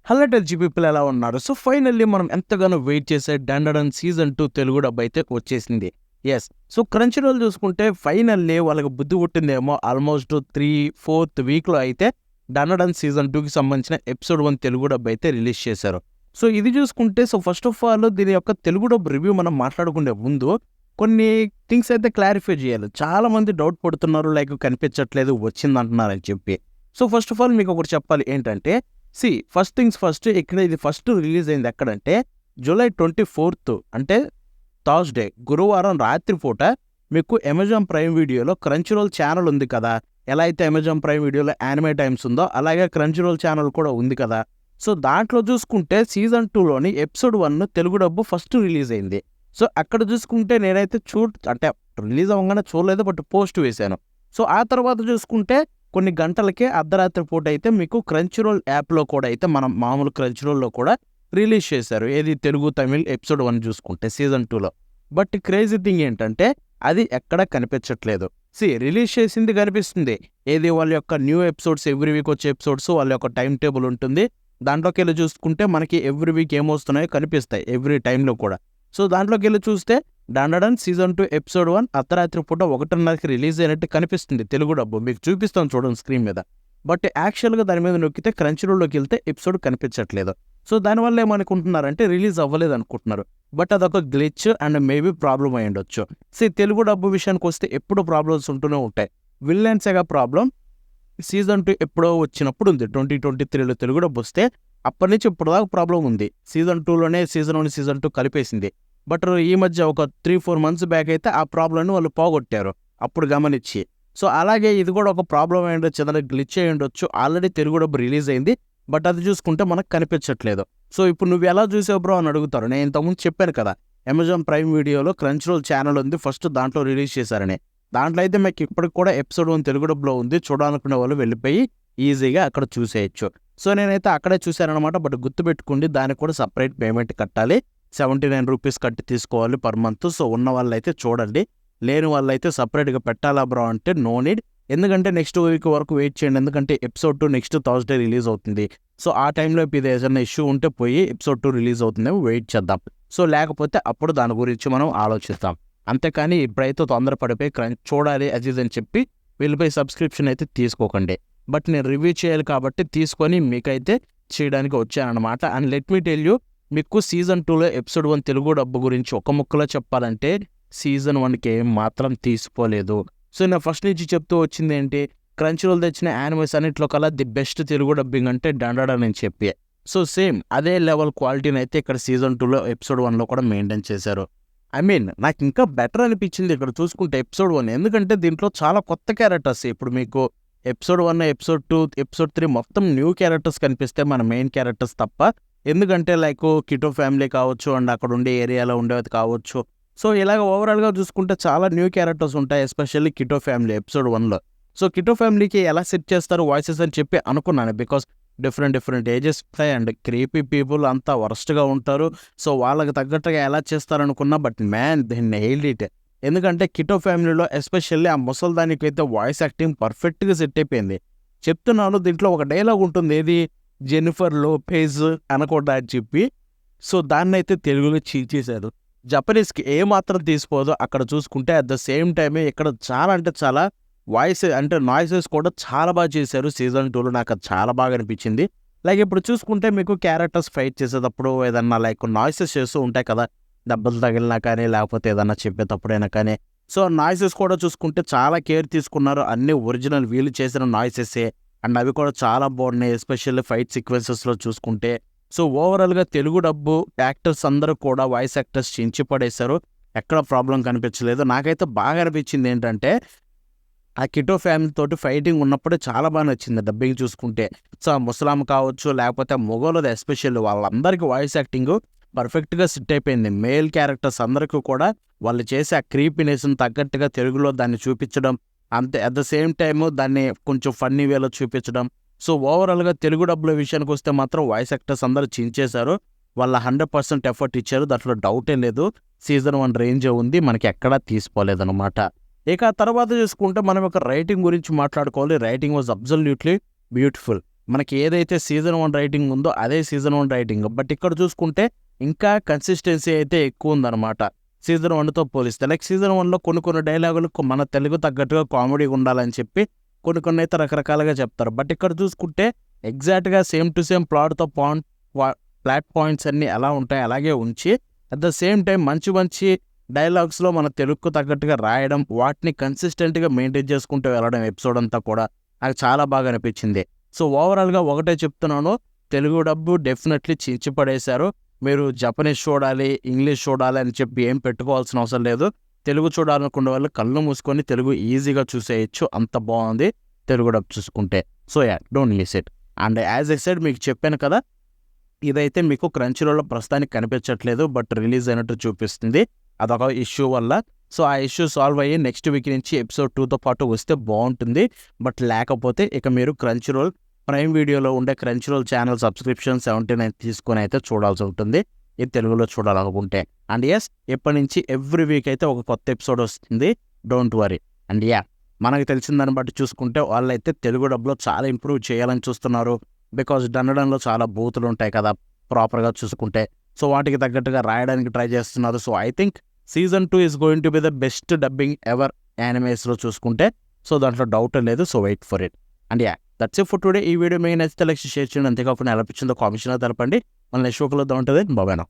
Hello టెల్జీ people ఎలా ఉన్నారు? So finally మనం ఎంతగానో వెయిట్ చేసే 'డండన్' సీజన్ 2 తెలుగు డబ్ అయితే వచ్చేసింది. యెస్. సో క్రంచ్ రోల్ చూసుకుంటే ఫైనల్లీ వాళ్ళకి బుద్ధి పుట్టిందేమో ఆల్మోస్ట్ 4th వీక్‌లో అయితే 'డండన్' సీజన్ 2కి సంబంధించిన ఎపిసోడ్ 1 తెలుగు డబ్ అయితే రిలీజ్ చేశారు. సో ఇది చూసుకుంటే ఫస్ట్ ఆఫ్ ఆల్ దీని యొక్క తెలుగు డబ్ రివ్యూ మనం మాట్లాడుకునే ముందు కొన్ని థింగ్స్ అయితే క్లారిఫై చేయాలి. చాలామంది డౌట్ పడుతున్నారు లైక్ కనిపించట్లేదు వచ్చిందంటున్నారని చెప్పి. సో ఫస్ట్ ఆఫ్ ఆల్ మీకు ఒకటి చెప్పాలి ఏంటంటే ఫస్ట్ థింగ్స్ ఫస్ట్ ఇక్కడ ఇది ఫస్ట్ రిలీజ్ అయింది ఎక్కడంటే జూలై 24th అంటే థర్స్‌డే గురువారం రాత్రిపూట మీకు అమెజాన్ ప్రైమ్ వీడియోలో క్రంచ్ రోల్ ఛానల్ ఉంది కదా! ఎలా అయితే అమెజాన్ ప్రైమ్ వీడియోలో యానిమే టైమ్స్ ఉందో అలాగే క్రంచ్ రోల్ ఛానల్ కూడా ఉంది కదా! సో దాంట్లో చూసుకుంటే సీజన్ 2లోని ఎపిసోడ్ 1 తెలుగు డబ్బు ఫస్ట్ రిలీజ్ అయింది. సో అక్కడ చూసుకుంటే నేనైతే అంటే రిలీజ్ అవ్వగానే చూడలేదు బట్ పోస్ట్ వేశాను. సో ఆ తర్వాత చూసుకుంటే కొన్ని గంటలకే అర్ధరాత్రి పూట అయితే మీకు క్రంచ్ రోల్ యాప్‌లో కూడా అయితే మనం మామూలు క్రంచ్ రోల్‌లో కూడా రిలీజ్ చేశారు. ఏది తెలుగు, తమిళ్ ఎపిసోడ్ 1 చూసుకుంటే సీజన్ 2లో. బట్ క్రేజీ థింగ్ ఏంటంటే అది ఎక్కడా కనిపించట్లేదు. రిలీజ్ చేసింది కనిపిస్తుంది. ఏది వాళ్ళ యొక్క న్యూ ఎపిసోడ్స్ ఎవ్రీ వీక్ వచ్చే ఎపిసోడ్స్ వాళ్ళ యొక్క టైమ్ టేబుల్ ఉంటుంది. దాంట్లోకెళ్ళి చూసుకుంటే మనకి ఎవ్రీ వీక్ ఏమొస్తున్నాయో కనిపిస్తాయి ఎవ్రీ టైంలో కూడా. సో దాంట్లోకెళ్ళి చూస్తే 'డండన్' సీజన్ 2 ఎపిసోడ్ 1 అర్ధరాత్రి పూట 1:30కి రిలీజ్ అయినట్టు కనిపిస్తుంది తెలుగు డబ్బు. మీకు చూపిస్తాను చూడండి స్క్రీన్ మీద. బట్ యాక్చువల్‌గా దాని మీద నొక్కితే క్రంచ్ రోల్‌లోకి వెళ్తే ఎపిసోడ్ కనిపించట్లేదు. సో దానివల్ల ఏమనుకుంటున్నారంటే రిలీజ్ అవ్వలేదు అనుకుంటున్నారు. బట్ అదొక గ్లిచ్ అండ్ మేబీ ప్రాబ్లమ్ అయి ఉండొచ్చు. తెలుగు డబ్బు విషయానికి వస్తే ఎప్పుడు ప్రాబ్లమ్స్ ఉంటూనే ఉంటాయి. విల్లన్సేగా ప్రాబ్లం. సీజన్ 2 ఎప్పుడో వచ్చినప్పుడు ఉంది. 2023లో తెలుగు డబ్బు వస్తే అప్పటి నుంచి ఇప్పటిదాకా ప్రాబ్లమ్ ఉంది. సీజన్ 2లోనే సీజన్ 1, సీజన్ 2 కలిపేసింది. బట్ ఈ మధ్య ఒక 3-4 మంత్స్ బ్యాక్ అయితే ఆ ప్రాబ్లమ్‌ని వాళ్ళు పోగొట్టారు అప్పుడు గమనించి. సో అలాగే ఇది కూడా ఒక ప్రాబ్లమ్ అయి ఉండొచ్చు, ఏదైనా గ్లిచ్ అయి ఉండొచ్చు. ఆల్రెడీ తెలుగు డబ్బు రిలీజ్ అయింది. బట్ అది చూసుకుంటే మనకు కనిపించట్లేదు. సో ఇప్పుడు నువ్వు ఎలా చూసావు బ్రో అని అడుగుతారు. నేను ఇంతకుముందు చెప్పాను కదా, అమెజాన్ ప్రైమ్ వీడియోలో క్రంచ్ రోల్ ఛానల్ ఉంది ఫస్ట్ దాంట్లో రిలీజ్ చేశారని. దాంట్లో అయితే మీకు ఇప్పటికి కూడా ఎపిసోడ్ 1 తెలుగు డబ్బులో ఉంది. చూడాలనుకునే వాళ్ళు వెళ్ళిపోయి ఈజీగా అక్కడ చూసేయచ్చు. సో నేనైతే అక్కడే చూశాననమాట. బట్ గుర్తుపెట్టుకోండి దానికి కూడా సపరేట్ పేమెంట్ కట్టాలి. 79 రూపీస్ కట్టి తీసుకోవాలి పర్ మంత్. సో ఉన్న వాళ్ళైతే చూడండి. లేని వాళ్ళైతే సపరేట్‌గా పెట్టాలా బ్రో అంటే నో నీడ్. ఎందుకంటే నెక్స్ట్ వీక్ వరకు వెయిట్ చేయండి. ఎందుకంటే ఎపిసోడ్ 2 నెక్స్ట్ థర్స్‌డే రిలీజ్ అవుతుంది. సో ఆ టైంలో ఇది ఏదైనా ఇష్యూ ఉంటే పోయి ఎపిసోడ్ 2 రిలీజ్ అవుతుందేమో వెయిట్ చేద్దాం. సో లేకపోతే అప్పుడు దాని గురించి మనం ఆలోచిద్దాం. అంతేకాని ఇప్పుడైతే తొందరపడిపోయి చూడాలి అది ఇది అని చెప్పి వెళ్ళిపోయి సబ్స్క్రిప్షన్ అయితే తీసుకోకండి. బట్ నేను రివ్యూ చేయాలి కాబట్టి తీసుకొని మీకైతే చేయడానికి వచ్చానన్నమాట. And let me tell you, మీకు సీజన్ 2లో ఎపిసోడ్ 1 తెలుగు డబ్బు గురించి ఒక ముక్కలో చెప్పాలంటే సీజన్ 1కి ఏం మాత్రం తీసిపోలేదు. సో నేను ఫస్ట్ నుంచి చెప్తూ వచ్చింది ఏంటి, క్రంచ్ రోల్ తెచ్చిన యానిమేస్ అన్నిట్లో కల్లా ది బెస్ట్ తెలుగు డబ్బింగ్ అంటే 'డండన్' అని చెప్పి. సో సేమ్ అదే లెవెల్ క్వాలిటీని అయితే ఇక్కడ సీజన్ 2లో ఎపిసోడ్ 1లో కూడా మెయింటైన్ చేశారు. నాకు ఇంకా బెటర్ అనిపించింది ఇక్కడ చూసుకుంటే ఎపిసోడ్ 1. ఎందుకంటే దీంట్లో చాలా కొత్త క్యారెక్టర్స్. ఇప్పుడు మీకు ఎపిసోడ్ 1, ఎపిసోడ్ 2, ఎపిసోడ్ 3 మొత్తం న్యూ క్యారెక్టర్స్ కనిపిస్తే మన మెయిన్ క్యారెక్టర్స్ తప్ప. ఎందుకంటే లైక్ కిటో ఫ్యామిలీ కావచ్చు అండ్ అక్కడ ఉండే ఏరియాలో ఉండేది కావచ్చు. సో ఇలాగ ఓవరాల్‌గా చూసుకుంటే చాలా న్యూ క్యారెక్టర్స్ ఉంటాయి. ఎస్పెషల్లీ కిటో ఫ్యామిలీ ఎపిసోడ్ 1లో. సో కిటో ఫ్యామిలీకి ఎలా సెట్ చేస్తారు వాయిసెస్ అని చెప్పి అనుకున్నాను. బికాస్ డిఫరెంట్ ఏజెస్ ఉంటాయి అండ్ క్రీపీ పీపుల్ అంతా వరస్ట్‌గా ఉంటారు. సో వాళ్ళకి తగ్గట్టుగా ఎలా చేస్తారనుకున్నా బట్ దే నెయిల్డ్ ఇట్. ఎందుకంటే కిటో ఫ్యామిలీలో ఎస్పెషల్లీ ఆ ముసల్దానికైతే వాయిస్ యాక్టింగ్ పర్ఫెక్ట్‌గా సెట్ అయిపోయింది. చెప్తున్నాను దీంట్లో ఒక డైలాగ్ ఉంటుంది. ఏది, జెన్నిఫర్ లోపెజ్ అనకూడదా అని చెప్పి. సో దాన్నైతే తెలుగులో చేశారు. జపనీస్‌కి ఏమాత్రం తీసిపోదో అక్కడ చూసుకుంటే అట్ ద సేమ్ టైమే ఇక్కడ చాలా అంటే చాలా వాయిస్ అంటే నాయిసెస్ కూడా చాలా బాగా చేశారు సీజన్ 2లో. నాకు అది చాలా బాగా అనిపించింది. లైక్ ఇప్పుడు చూసుకుంటే మీకు క్యారెక్టర్స్ ఫైట్ చేసేటప్పుడు ఏదన్నా లైక్ నాయిసెస్ చేస్తూ ఉంటాయి కదా, దెబ్బలు తగిలినా కానీ లేకపోతే ఏదన్నా చెప్పేటప్పుడైనా కానీ. సో నాయిసెస్ కూడా చూసుకుంటే చాలా కేర్ తీసుకున్నారు. అన్నీ ఒరిజినల్ వీళ్ళు చేసిన నాయిసెసే అండ్ అవి కూడా చాలా బాగున్నాయి. ఎస్పెషల్లీ ఫైట్ సీక్వెన్సెస్లో చూసుకుంటే. సో ఓవరాల్‌గా తెలుగు డబ్బు యాక్టర్స్ అందరూ కూడా వాయిస్ యాక్టర్స్ చించి పడేశారు. ఎక్కడ ప్రాబ్లం కనిపించలేదు. నాకైతే బాగా అనిపించింది ఏంటంటే ఆ కిటో ఫ్యామిలీ తోటి ఫైటింగ్ ఉన్నప్పుడే చాలా బాగా నచ్చింది డబ్బింగ్ చూసుకుంటే. సో ఆ ముసలాం కావచ్చు లేకపోతే మొగోళ్ళది ఎస్పెషల్లీ వాళ్ళందరికీ వాయిస్ యాక్టింగ్ పర్ఫెక్ట్‌గా సెట్ అయిపోయింది. మేల్ క్యారెక్టర్స్ అందరికీ కూడా వాళ్ళు చేసే ఆ క్రీపీనెస్‌ని తగ్గట్టుగా తెలుగులో దాన్ని చూపించడం. అంతే అట్ ద సేమ్ టైమ్ దాన్ని కొంచెం ఫన్నీ వేలో చూపించడం. సో ఓవరాల్‌గా తెలుగు డబ్బుల విషయానికి వస్తే మాత్రం వాయిస్ యాక్టర్స్ అందరూ చించేశారు. వాళ్ళ 100% ఎఫర్ట్ ఇచ్చారు. దాంట్లో డౌటే లేదు. సీజన్ 1 రేంజే ఉంది. మనకి ఎక్కడా తీసిపోలేదనమాట. ఇక తర్వాత చూసుకుంటే మనం ఒక రైటింగ్ గురించి మాట్లాడుకోవాలి. Writing was absolutely beautiful. మనకి ఏదైతే సీజన్ 1 రైటింగ్ ఉందో అదే సీజన్ 1 రైటింగ్. బట్ ఇక్కడ చూసుకుంటే ఇంకా కన్సిస్టెన్సీ అయితే ఎక్కువ ఉందన్నమాట సీజన్ 1తో పోలిస్తే. లైక్ సీజన్ 1లో కొన్ని డైలాగులు మన తెలుగు తగ్గట్టుగా కామెడీగా ఉండాలని చెప్పి కొన్ని అయితే రకరకాలుగా చెప్తారు. బట్ ఇక్కడ చూసుకుంటే ఎగ్జాక్ట్గా సేమ్ టు సేమ్ ప్లాట్తో ప్లాట్ పాయింట్స్ అన్నీ ఎలా ఉంటాయి అలాగే ఉంచి అట్ ద సేమ్ టైం మంచి డైలాగ్స్లో మన తెలుగుకు తగ్గట్టుగా రాయడం, వాటిని కన్సిస్టెంట్గా మెయింటైన్ చేసుకుంటూ వెళ్ళడం ఎపిసోడ్ అంతా కూడా నాకు చాలా బాగా అనిపించింది. సో ఓవరాల్గా ఒకటే చెప్తున్నాను, తెలుగు డబ్బు డెఫినెట్లీ చించి పడేశారు. మీరు జపనీస్ చూడాలి, ఇంగ్లీష్ చూడాలి అని చెప్పి ఏం పెట్టుకోవాల్సిన అవసరం లేదు. తెలుగు చూడాలనుకున్న వాళ్ళు కళ్ళు మూసుకొని తెలుగు ఈజీగా చూసేయచ్చు, అంత బాగుంది తెలుగు డబ్ చూసుకుంటే. So don't miss it. And as a said మీకు చెప్పాను కదా, ఇదైతే మీకు క్రంచీరోల్లో ప్రస్తుతానికి కనిపించట్లేదు, బట్ రిలీజ్ అయినట్టు చూపిస్తుంది. అదొక ఇష్యూ వల్ల. సో ఆ ఇష్యూ సాల్వ్ అయ్యి నెక్స్ట్ వీక్ నుంచి ఎపిసోడ్ 2తో పాటు వస్తే బాగుంటుంది. బట్ లేకపోతే ఇక మీరు క్రంచీరోల్ ప్రైమ్ వీడియోలో ఉండే క్రంచీరోల్ ఛానల్ సబ్స్క్రిప్షన్ 79 తీసుకొని అయితే చూడాల్సి ఉంటుంది ఇది తెలుగులో చూడాలనుకుంటే. అండ్ ఎప్పటి నుంచి ఎవ్రీ వీక్ అయితే ఒక కొత్త ఎపిసోడ్ వస్తుంది, డోంట్ వరీ. అండ్ మనకు తెలిసిన దాన్ని బట్టి చూసుకుంటే వాళ్ళైతే తెలుగు డబ్లో చాలా ఇంప్రూవ్ చేయాలని చూస్తున్నారు. బికాజ్ డన్నడంలో చాలా బూతులు ఉంటాయి కదా ప్రాపర్గా చూసుకుంటే. సో వాటికి తగ్గట్టుగా రాయడానికి ట్రై చేస్తున్నారు. So I think season 2 is going to be the best dubbing ever యానిమేస్లో చూసుకుంటే. సో దాంట్లో డౌట్ లేదు. So wait for it. And that's it for today. ఈ వీడియో మీకు నచ్చితే లైక్ షేర్ చేయండి. అంతేకాకుండా ఎలా అనిపించిందో కామెంట్స్లో తెలపండి. మన నెక్స్ట్ షోలో ఉంటుంది. బాబాయ్.